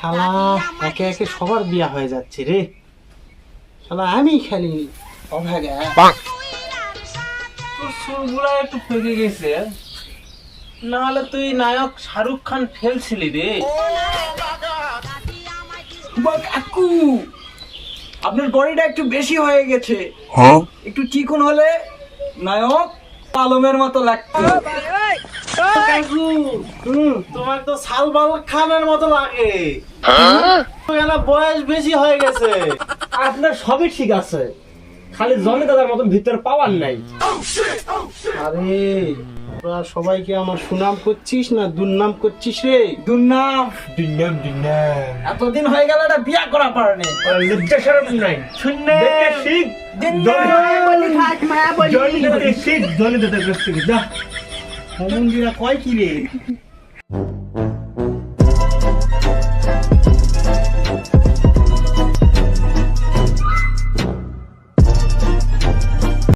শালা একে একে সবার বিয়া হয়ে যাচ্ছে রে। শালা আমি খালি অভাগা। তোর চুলগুলা একটু পেকে গেছে, নাহলে তুই নায়ক শাহরুখ খান ফেলছিলি রে। কাকু, আপনার বডিটা একটু বেশি হয়ে গেছে। একটু চিকন হলে নায়ক আলমের মতো লাগতো। কাকু, তোমার তো সালমান খানের মতো লাগে। বয়স বেশি হয়ে গেছে। আপনার সবই ঠিক আছে, খালি জনি দাদার মতন ভিতরে পাওয়ার নাই। আরে তোরা সবাইকে আমার সুনাম করছিস না দুর্নাম করছিস রে? দুর্নাম। এতদিন হয়ে গেল একটা বিয়া করা পারেনি। লজ্জা শরম নাই। শুননে শিখ জনি দাদার কাছ থেকে যা। মন্দিরা কয় কি রে?